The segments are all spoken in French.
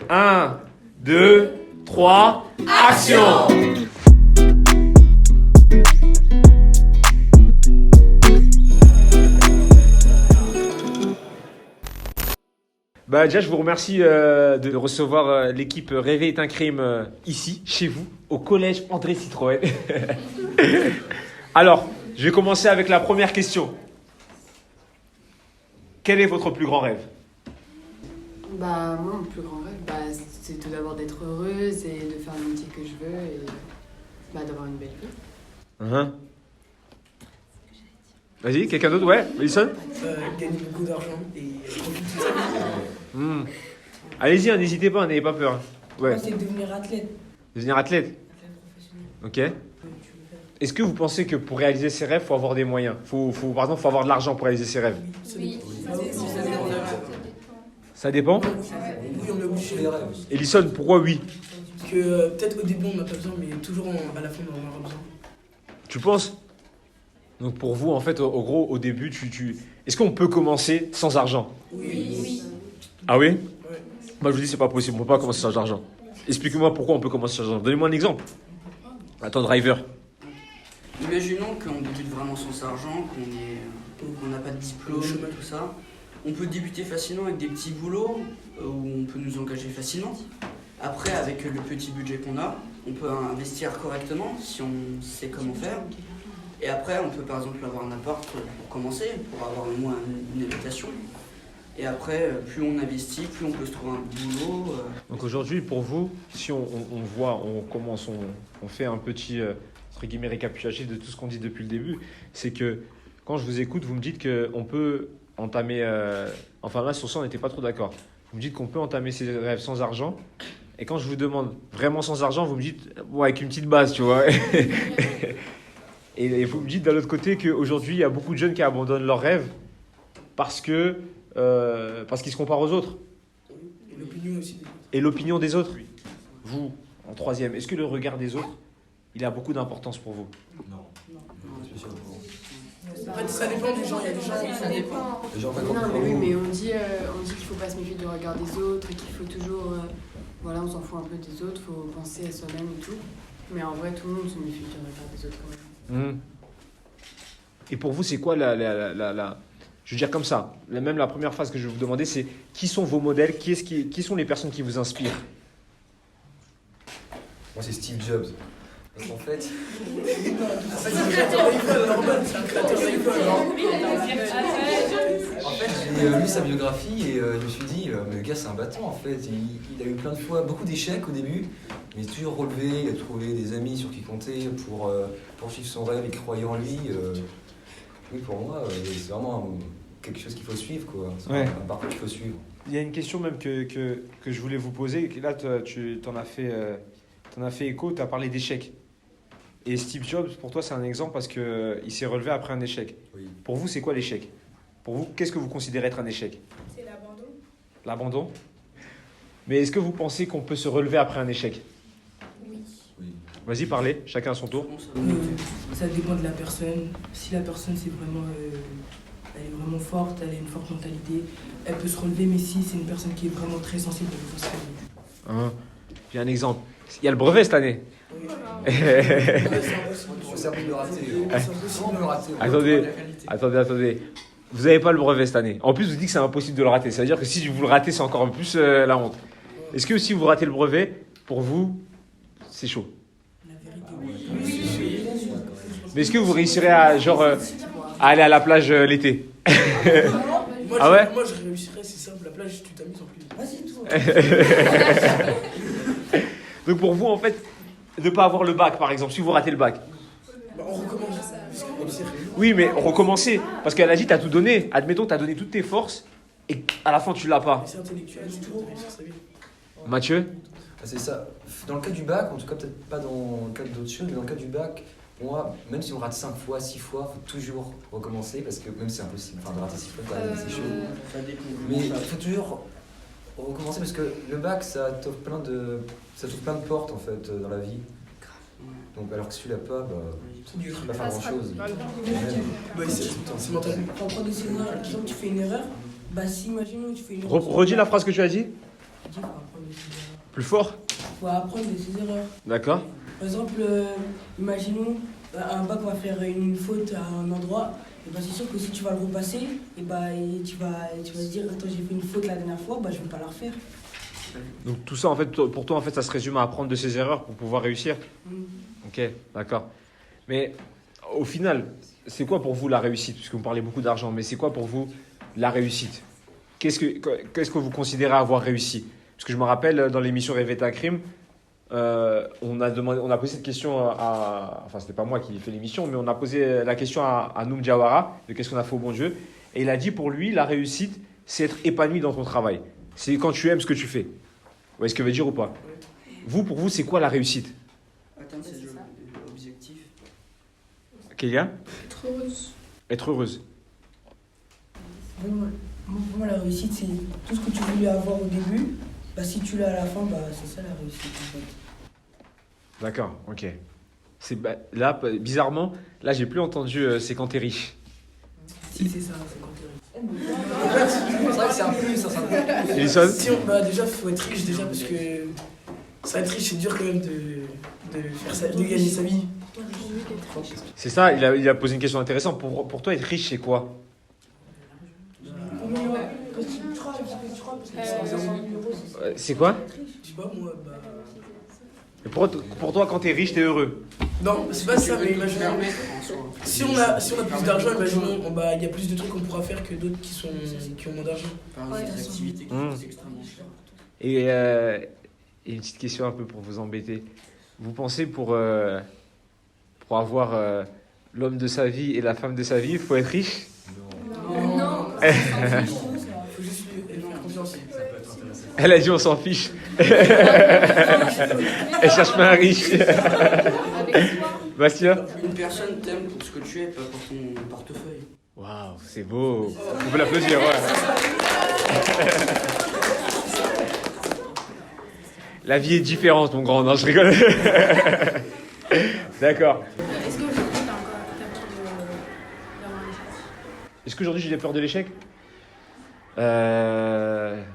1, 2, 3, action! Bah déjà, je vous remercie de recevoir l'équipe Rêver est un crime ici, chez vous, au collège André Citroën. Alors, je vais commencer avec la première question. Quel est votre plus grand rêve? Bah moi mon plus grand rêve, c'est tout d'abord d'être heureuse et de faire le métier que je veux et d'avoir une belle vie. Vas-y, quelqu'un d'autre? Ouais, Wilson? Gagner beaucoup d'argent et profiter de sa vie. Allez-y, n'hésitez pas, n'ayez pas peur. Ouais. Moi, c'est devenir athlète. Devenir athlète? Athlète professionnel. Ok. Est-ce que vous pensez que pour réaliser ses rêves, il faut avoir des moyens? Par exemple, il faut avoir de l'argent pour réaliser ses rêves? Oui. Ça dépend? Oui, on est obligé les rêves. Elison, pourquoi oui? Parce que peut-être au début on n'a pas besoin, mais toujours à la fin on en aura besoin. Tu penses? Donc pour vous, en fait, au gros, au début, est-ce qu'on peut commencer sans argent? Oui. Ah oui? Ouais. Moi, je vous dis, c'est pas possible. On peut pas commencer sans argent. Expliquez-moi pourquoi on peut commencer sans argent. Donnez-moi un exemple. Attends, driver. Imaginons qu'on débute vraiment sans argent, qu'on n'a pas de diplôme, tout ça. On peut débuter facilement avec des petits boulots où on peut nous engager facilement. Après, avec le petit budget qu'on a, on peut investir correctement si on sait comment faire. Et après, on peut par exemple avoir un appart pour commencer, pour avoir au moins une habitation. Et après, plus on investit, plus on peut se trouver un boulot. Donc aujourd'hui, pour vous, si on voit, on commence, on fait un petit, entre guillemets, récapitulatif de tout ce qu'on dit depuis le début, c'est que quand je vous écoute, vous me dites qu'on peut entamer... enfin là, sur ça, on n'était pas trop d'accord. Vous me dites qu'on peut entamer ses rêves sans argent. Et quand je vous demande vraiment sans argent, vous me dites, bon, avec une petite base, tu vois. Et vous me dites d'un autre côté qu'aujourd'hui, il y a beaucoup de jeunes qui abandonnent leurs rêves parce qu'ils se comparent aux autres. Et l'opinion aussi. Et l'opinion des autres. Vous, en troisième, est-ce que le regard des autres, il a beaucoup d'importance pour vous? Non. En fait, ça dépend des gens. Il y a des gens, ça dépend. Les gens pas Non compris. mais oui, mais on dit qu'il faut pas se méfier du regard des autres et qu'il faut toujours... voilà, on s'en fout un peu des autres, faut penser à soi-même et tout. Mais en vrai, tout le monde se méfie du regard des autres quand même. Et pour vous, c'est quoi je veux dire comme ça, même la première phrase que je vais vous demander, c'est qui sont vos modèles, qui sont les personnes qui vous inspirent? Moi, c'est Steve Jobs. Parce qu'en fait, C'est un créateur d'iPhone, normal, c'est un créateur d'iPhone. j'ai lu sa biographie et je me suis dit, mais le gars, c'est un battant en fait. Il a eu plein de fois beaucoup d'échecs au début, mais il a toujours relevé, il a trouvé des amis sur qui compter pour poursuivre son rêve et croyer en lui. Oui, pour moi, c'est vraiment quelque chose qu'il faut suivre, quoi. C'est Ouais. un parcours qu'il faut suivre. Il y a une question même que je voulais vous poser. Là, tu t'en as fait écho, tu as parlé d'échecs. Et Steve Jobs, pour toi, c'est un exemple parce qu'il s'est relevé après un échec. Oui. Pour vous, c'est quoi l'échec? Pour vous, qu'est-ce que vous considérez être un échec? C'est l'abandon. L'abandon? Mais est-ce que vous pensez qu'on peut se relever après un échec? Oui. Oui. Vas-y, parlez, chacun à son tour. Ça dépend de la personne. Si la personne elle est vraiment forte, elle a une forte mentalité, elle peut se relever, mais si c'est une personne qui est vraiment très sensible, elle peut se relever. J'ai un exemple. Il y a le brevet cette année. Oui. C'est impossible de rater. C'est impossible de le rater. Attendez. Vous n'avez pas le brevet cette année. En plus, vous dites que c'est impossible de le rater. Ça veut dire que si vous le ratez, c'est encore plus la honte. Est-ce que si vous ratez le brevet, pour vous, c'est chaud? La vérité, oui. Mais est-ce que vous réussirez à aller à la plage l'été? Ah ouais? Moi, je réussirais, c'est simple. La plage, tu t'amuses en plus. Vas-y, toi. Donc pour vous, en fait, de ne pas avoir le bac, par exemple, si vous ratez le bac. On recommence. Oui, mais recommencer. Parce qu'elle a dit, tu as tout donné. Admettons, tu as donné toutes tes forces et à la fin, tu l'as pas. C'est intellectuel, tu peux réussir sa vie. Mathieu? C'est ça. Dans le cas du bac, en tout cas peut-être pas dans le cas d'autres choses, mais dans le cas du bac, pour moi, même si on rate 5 fois, 6 fois, il faut toujours recommencer parce que même si c'est impossible, de rater 6 fois, quand même, c'est chaud. Ça dépend. Mais il faut toujours recommencer parce que le bac, ça t'ouvre plein de portes en fait dans la vie. Donc alors que si tu l'as pas, tu peux pas faire grand chose. C'est mental. Faut prendre des scénarios. Par exemple, tu fais une erreur. Si imaginons tu fais une erreur. Redis la phrase que tu as dit. Tu dis, faut apprendre de ses erreurs. Plus fort? Faut apprendre de ses erreurs. D'accord. Par exemple, imaginons un bac va faire une faute à un endroit, et bah c'est sûr que si tu vas le repasser, et bah et tu vas se dire attends j'ai fait une faute la dernière fois, bah je vais pas la refaire. Donc tout ça, en fait, pour toi, en fait, ça se résume à apprendre de ses erreurs pour pouvoir réussir. Ok, d'accord. Mais au final, c'est quoi pour vous la réussite? Puisque vous parlez beaucoup d'argent, mais c'est quoi pour vous la réussite? Qu'est-ce que vous considérez avoir réussi? Parce que je me rappelle, dans l'émission Rêver un crime, on a posé cette question enfin, c'était pas moi qui ai fait l'émission, mais on a posé la question à Noum Diawara de qu'est-ce qu'on a fait au bon Dieu. Et il a dit pour lui, la réussite, c'est être épanoui dans ton travail. C'est quand tu aimes ce que tu fais. Vous voyez ce que veut dire ou pas? Vous, pour vous, c'est quoi la réussite? Atteindre ses objectifs. Kélia? Être heureuse. Être heureuse. Pour moi, la réussite, c'est tout ce que tu voulais avoir au début, bah si tu l'as à la fin, bah c'est ça la réussite en fait. D'accord, ok. Là, bizarrement, là, j'ai plus entendu c'est quand t'es riche. Si, c'est ça, c'est quand t'es riche. C'est vrai que c'est un plus, ça c'est un plus. Elison? Bah déjà, faut être riche déjà parce que ça être riche, c'est dur quand même de gagner sa vie. C'est ça, il a posé une question intéressante. Pour toi, être riche, c'est quoi? C'est quoi? Je sais pas moi, bah. Et pour toi, quand t'es riche, t'es heureux. Non, c'est pas ça, mais imaginons. Permettre en soi. Si on a plus d'argent, imaginons, bah il y a plus de trucs qu'on pourra faire que d'autres qui ont moins d'argent. Par Ouais, des ça activités qui Mmh. sont extrêmement chères. Et une petite question un peu pour vous embêter. Vous pensez pour avoir l'homme de sa vie et la femme de sa vie, il faut être riche? Non. Faut juste lui faire confiance. Elle a dit on s'en fiche. Elle cherche pas un riche. Avec toi. Bastien? Une personne t'aime pour ce que tu es, pas pour ton portefeuille. Waouh, c'est beau. On peut l'applaudir, ouais. La vie est différente, mon grand. Non, je rigole. D'accord. Est-ce qu'aujourd'hui, t'as peur d'avoir un échec? Est-ce qu'aujourd'hui j'ai peur de l'échec?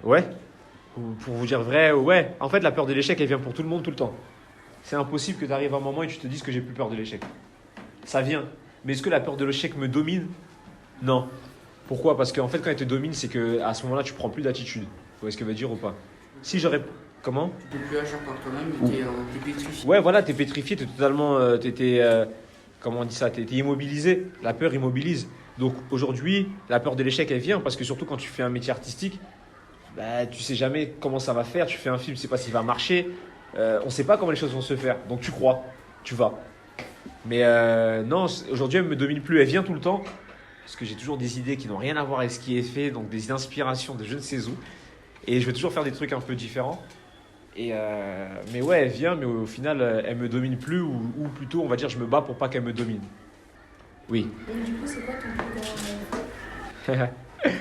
Ouais. Pour vous dire vrai, ouais. En fait, la peur de l'échec, elle vient pour tout le monde tout le temps. C'est impossible que tu arrives à un moment et tu te dises que j'ai plus peur de l'échec. Ça vient. Mais est-ce que la peur de l'échec me domine? Non. Pourquoi? Parce qu'en fait, quand elle te domine, c'est qu'à ce moment-là, tu prends plus d'attitude. Vous voyez ce que veut dire ou pas? Si j'aurais... Comment? Tu peux plus agir par toi-même, t'es pétrifié. Ouais, voilà, t'es pétrifié, t'es totalement... comment on dit ça? T'es immobilisé. La peur immobilise. Donc aujourd'hui, la peur de l'échec, elle vient parce que surtout quand tu fais un métier artistique, bah, tu sais jamais comment ça va faire. Tu fais un film, tu sais pas s'il va marcher. On sait pas comment les choses vont se faire. Donc tu crois, tu vas. Mais non, aujourd'hui, elle me domine plus. Elle vient tout le temps parce que j'ai toujours des idées qui n'ont rien à voir avec ce qui est fait, donc des inspirations de je ne sais où. Et je vais toujours faire des trucs un peu différents. Mais ouais, elle vient, mais au final, elle me domine plus, ou plutôt, on va dire, je me bats pour pas qu'elle me domine. Oui. Donc, du coup, c'est quoi ton plus grand rêve?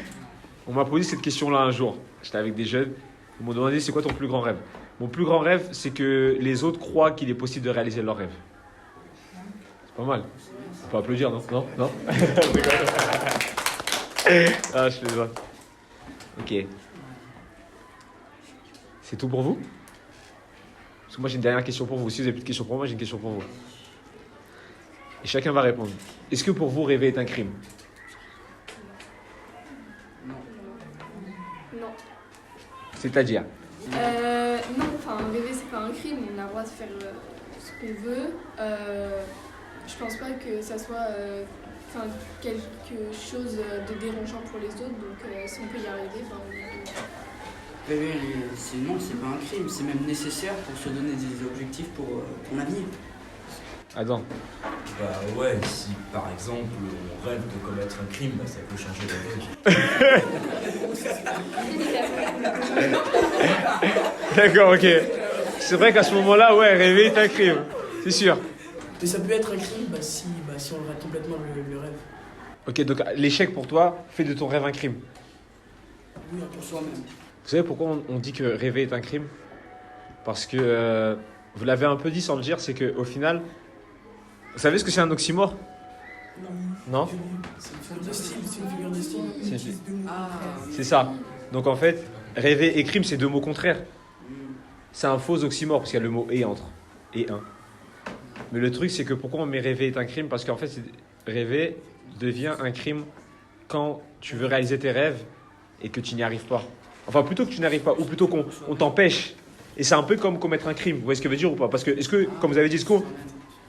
On m'a posé cette question-là un jour. J'étais avec des jeunes. Ils m'ont demandé c'est quoi ton plus grand rêve? Mon plus grand rêve, c'est que les autres croient qu'il est possible de réaliser leurs rêves. C'est pas mal. On peut applaudir, non? Non? Non? Ah, je fais ça. Ok. C'est tout pour vous? Parce que moi j'ai une dernière question pour vous. Si vous n'avez plus de questions pour moi, j'ai une question pour vous. Et chacun va répondre. Est-ce que pour vous, rêver est un crime? Non. C'est-à-dire? Non, enfin, rêver, c'est pas un crime. On a le droit de faire ce qu'on veut. Je pense pas que ça soit quelque chose de dérangeant pour les autres. Donc, si on peut y arriver, ben, on y arrive. Rêver, c'est pas un crime, c'est même nécessaire pour se donner des objectifs pour l'avenir. Adam. Bah ouais, si par exemple on rêve de commettre un crime, bah, ça peut changer la vie. D'accord, ok. C'est vrai qu'à ce moment-là, ouais, rêver est un crime. C'est sûr. Mais ça peut être un crime si on rate complètement le rêve. Ok, donc l'échec pour toi fait de ton rêve un crime. Oui, pour soi-même. Vous savez pourquoi on dit que rêver est un crime? Parce que, vous l'avez un peu dit sans le dire, c'est qu'au final, vous savez ce que c'est un oxymore? Non? C'est une figure de style, c'est une figure de style. C'est ça. Donc en fait, rêver et crime, c'est deux mots contraires. c'est un faux oxymore parce qu'il y a le mot et entre et un. Mais le truc, c'est que pourquoi on met rêver est un crime? Parce qu'en fait, rêver devient un crime quand tu veux réaliser tes rêves et que tu n'y arrives pas. Enfin, plutôt que tu n'y arrives pas, ou plutôt qu'on t'empêche. Et c'est un peu comme commettre un crime. Vous voyez ce que je veux dire ou pas? Parce que, est-ce que, comme vous avez dit,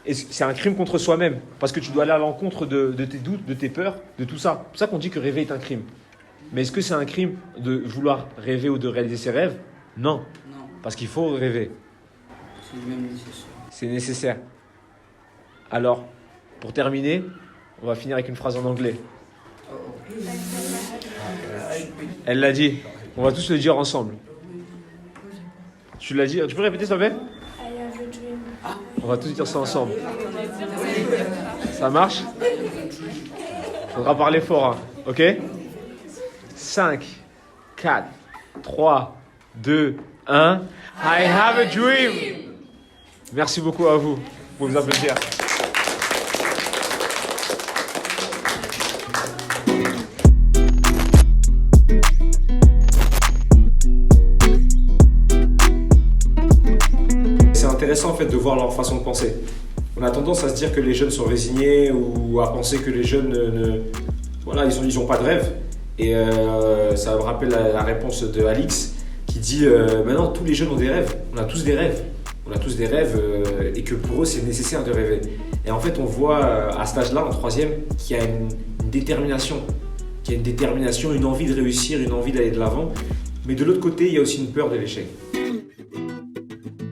c'est un crime contre soi-même? Parce que tu dois aller à l'encontre de tes doutes, de tes peurs, de tout ça. C'est pour ça qu'on dit que rêver est un crime. Mais est-ce que c'est un crime de vouloir rêver ou de réaliser ses rêves? Non. Non, Parce qu'il faut rêver. c'est même nécessaire. C'est nécessaire. Alors, pour terminer, on va finir avec une phrase en anglais. Elle l'a dit. On va tous le dire ensemble. Tu l'as dit? Tu peux répéter, s'il te plaît? On va tous dire ça ensemble. Ça marche? Faudra parler fort, hein. Ok? 5, 4, 3, 2, 1. I have a dream! Merci beaucoup à vous. Vous pouvez vous applaudir. C'est intéressant en fait de voir leur façon de penser. On a tendance à se dire que les jeunes sont résignés ou à penser que les jeunes voilà, ils ont pas de rêve. Et ça me rappelle la réponse de Alix qui dit maintenant tous les jeunes ont des rêves, on a tous des rêves. On a tous des rêves et que pour eux c'est nécessaire de rêver. Et en fait on voit à cet âge-là, en troisième, qu'il y a une détermination. Qu'il y a une détermination, une envie de réussir, une envie d'aller de l'avant. Mais de l'autre côté, il y a aussi une peur de l'échec.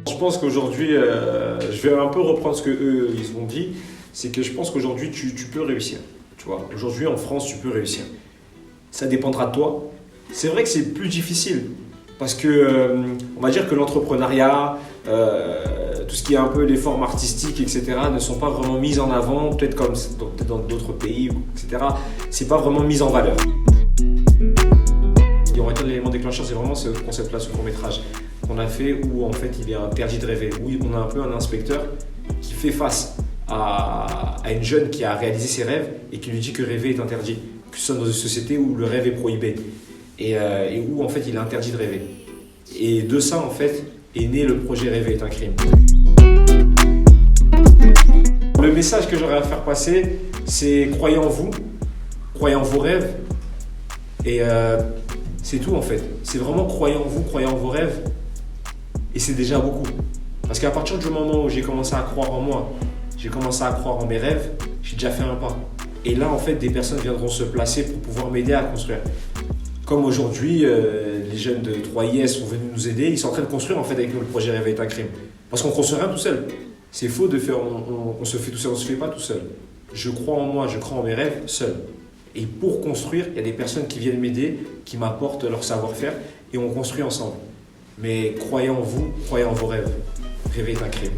Je pense qu'aujourd'hui, je vais un peu reprendre ce qu'eux ils ont dit, c'est que je pense qu'aujourd'hui tu peux réussir. Tu vois, aujourd'hui en France tu peux réussir. Ça dépendra de toi. C'est vrai que c'est plus difficile parce que on va dire que l'entrepreneuriat, tout ce qui est un peu les formes artistiques, etc., ne sont pas vraiment mises en avant, peut-être comme dans d'autres pays, etc. C'est pas vraiment mis en valeur. Et on va dire l'élément déclencheur, c'est vraiment ce concept-là, ce court-métrage qu'on a fait où en fait il est interdit de rêver, où on a un peu un inspecteur qui fait face à une jeune qui a réalisé ses rêves et qui lui dit que rêver est interdit, que ce soit dans une société où le rêve est prohibé et où en fait il est interdit de rêver. Et de ça en fait est né le projet Rêver est un crime. Le message que j'aurais à faire passer, c'est croyez en vous, croyez en vos rêves et c'est tout en fait. C'est vraiment croyez en vous, croyez en vos rêves et c'est déjà beaucoup. Parce qu'à partir du moment où j'ai commencé à croire en moi, j'ai commencé à croire en mes rêves, j'ai déjà fait un pas. Et là, en fait, des personnes viendront se placer pour pouvoir m'aider à construire. Comme aujourd'hui, les jeunes de 3IS sont venus nous aider. Ils sont en train de construire en fait avec nous le projet Rêver est un crime. Parce qu'on ne construit rien tout seul. C'est faux de faire, on se fait tout seul, on ne se fait pas tout seul. Je crois en moi, je crois en mes rêves seul. Et pour construire, il y a des personnes qui viennent m'aider, qui m'apportent leur savoir-faire et on construit ensemble. Mais croyez en vous, croyez en vos rêves. Rêver est un crime.